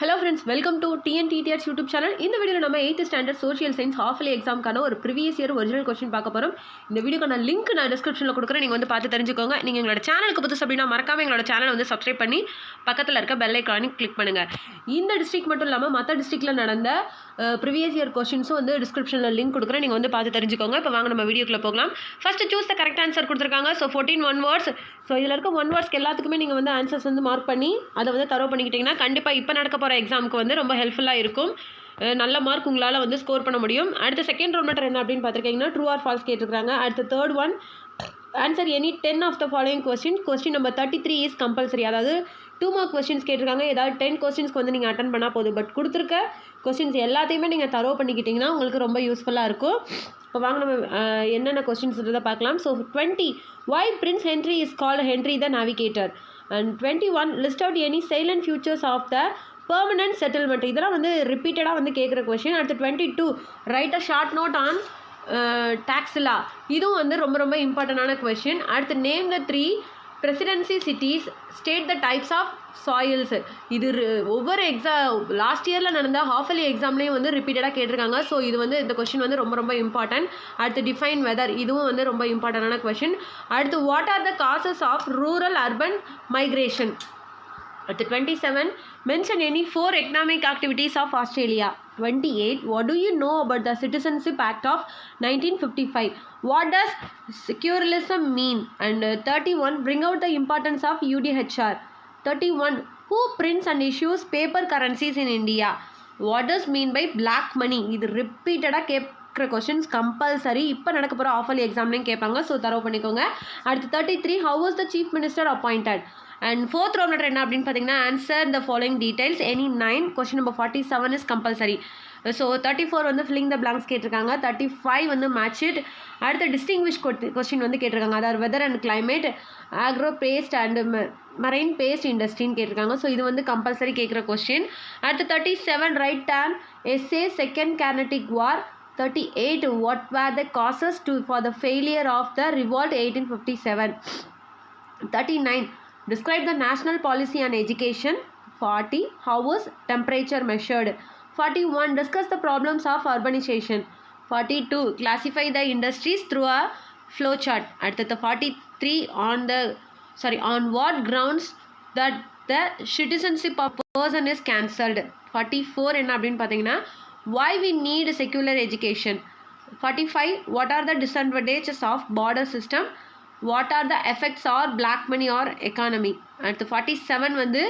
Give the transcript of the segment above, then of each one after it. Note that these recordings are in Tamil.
Hello friends, welcome to TNTTH YouTube channel. இந்த வீடியோல நம்ம 8th standard social science half yearly எக்ஸாம்க்கான ஒரு ப்ரீவியஸ் இயர் ஒரிஜினல் क्वेश्चन பார்க்க போறோம். இந்த வீடியோக்கான லிங்க் நான் டிஸ்கிரிப்ஷன்ல கொடுக்குறேன். நீங்க வந்து பார்த்து தெரிஞ்சுக்கோங்க. நீங்க எங்களோட சேனலுக்கு புதுசு அப்படினா மறக்காம எங்களோட சேனலை வந்து சப்ஸ்கிரைப் பண்ணி பக்கத்துல இருக்க பெல் ஐகானை கிளிக் பண்ணுங்க. இந்த டிஸ்ட்ரிக்ட் மட்டும் இல்லாம மற்ற டிஸ்ட்ரிக்ட்ல நடந்த ப்ரீவியஸ் இயர் क्वेश्चंसும் வந்து டிஸ்கிரிப்ஷன்ல லிங்க் கொடுக்குறேன். நீங்க வந்து பார்த்து தெரிஞ்சுக்கோங்க. இப்போ வாங்க நம்ம வீடியோக்குள்ள போகலாம். First choose the correct answer கொடுத்திருக்காங்க. So 14 one words. சோ இதுல இருக்க ஒன் வேர்ட்ஸ்க்கு எல்லாத்துக்குமே நீங்க வந்து ஆன்சர்ஸ் வந்து மார்க் பண்ணி அதை வந்து தரவு பண்ணிக்கிட்டீங்கன்னா கண்டிப்பா இப்போ நடக்க போற எக்ஸாமுக்கு வந்து ரொம்ப ஹெல்ப்ஃபுல்லாக இருக்கும். நல்ல மார்க் உங்களால் வந்து ஸ்கோர் பண்ண முடியும். அடுத்த செகண்ட் ரோல் மேட்டர் என்ன அப்படின்னு பார்த்துருக்கீங்கன்னா ட்ரூ ஆர் ஃபால்ஸ் கேட்டிருக்காங்க. அடுத்த third one answer any 10 of the following question number 33 is compulsory. அதாவது 2 மார்க் கொஸ்டின்ஸ் கேட்டிருக்காங்க. ஏதாவது 10 கொஸ்டின்ஸ்க்கு வந்து நீங்கள் அட்டன் பண்ணால் போதும். பட் கொடுத்துருக்க கொஸ்டின்ஸ் எல்லாத்தையுமே நீங்கள் தரவு பண்ணிக்கிட்டிங்கன்னா உங்களுக்கு ரொம்ப யூஸ்ஃபுல்லாக இருக்கும். இப்போ வாங்க நம்ம என்னென்ன கொஸ்டின்ஸ் பார்க்கலாம். So 20 why Prince Henry is called Henry the Navigator and 21 list out any salient features of the permanent settlement. இதெல்லாம் வந்து ரிப்பீட்டடாக வந்து கேட்குற கொஸ்டின். அடுத்து 22 write a short note on tax law. இதுவும் வந்து ரொம்ப ரொம்ப இம்பார்ட்டண்டான கொஸ்டின். அடுத்து name the 3 presidency cities, state the types of soils. இது ஒவ்வொரு லாஸ்ட் இயரில் நடந்த ஹாஃப் இயர்லி எக்ஸாம்லேயும் வந்து ரிப்பீட்டடாக கேட்டிருக்காங்க. ஸோ இது வந்து இந்த கொஸ்டின் வந்து ரொம்ப ரொம்ப இம்பார்ட்டன்ட். அடுத்து டிஃபைன் வெதர், இதுவும் வந்து ரொம்ப இம்பார்ட்டண்டான கொஸ்டின். அடுத்து what are the causes of rural urban migration. அடுத்து 27 mention any 4 economic activities of Australia. 28 what do you know about the Citizenship Act of 1955? What does secularism mean? And 31 bring out the importance of UDHR. 31 who prints and issues paper currencies in India? What does mean by black money? இது ரிப்பீட்டடாக கேட்குற கொஸ்டின்ஸ் கம்பல்சரி. இப்போ நடக்க போகிற ஆஃப் இயர்லி எக்ஸாம்லேயும் கேட்பாங்க. ஸோ தரவு பண்ணிக்கோங்க. அடுத்து 33 how was the chief minister appointed? And fourth role matter என்ன அப்படின்னு பார்த்தீங்கன்னா answer the following details any 9. Question number 47 is compulsory. So 34 வந்து ஃபில்லிங் த பிளாங்க்ஸ் கேட்டிருக்காங்க. 35 வந்து மேட்ச் இட். அடுத்த டிஸ்டிங்விஷ் கொஸ்டின் வந்து கேட்டிருக்காங்க. அதாவது weather and climate, agro based and marine based இண்டஸ்ட்ரின்னு கேட்டிருக்காங்க. ஸோ இது வந்து கம்பல்சரி கேட்குற கொஸ்டின். அடுத்து 37 write and essay second Carnatic war. 38 what were the causes for the failure of the revolt 1857. 39 describe the national policy on education. 40 how was temperature measured. 41 discuss the problems of urbanization. 42 classify the industries through a flow chart. At 43 on what grounds that the citizenship of person is cancelled. 44 என்ன அப்படின்னு பார்த்தீங்கன்னா why we need secular education. 45 what are the disadvantages of border system. What are the effects or black money or economy. அடுத்து 47 வந்து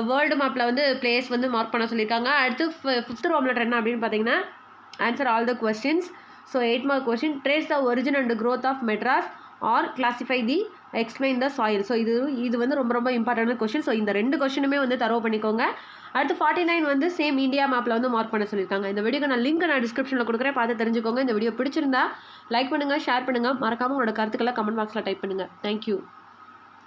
வேர்ல்டு மேப்பில் வந்து பிளேஸ் வந்து மார்க் பண்ண சொல்லியிருக்காங்க. அடுத்து 5th ரோல் மேட்டர் என்ன அப்படின்னு பார்த்தீங்கன்னா answer all the questions. So 8 mark question trace the origin and growth of Madras or classify the explain the soil. So இது வந்து ரொம்ப ரொம்ப இம்பார்ட்டன்ட் கொஸ்டின். ஸோ இந்த 2 கொஸ்டினுமே வந்து தரவு பண்ணிக்கோங்க. அடுத்து 49 வந்து சேம் இந்தியா மேப்பில் வந்து மார்க் பண்ண சொல்லியிருக்காங்க. இந்த வீடியோக்கு நான் லிங்க் நான் டிஸ்கிரிப்ஷனில் கொடுக்குறேன், பார்த்து தெரிஞ்சுக்கோங்க. இந்த வீடியோ பிடிச்சிருந்தா லைக் பண்ணுங்கள், ஷேர் பண்ணுங்கள், மறக்காமல் உங்களோட கருத்துக்களை கமெண்ட் பாக்ஸில் டைப் பண்ணுங்கள். தேங்க்யூ.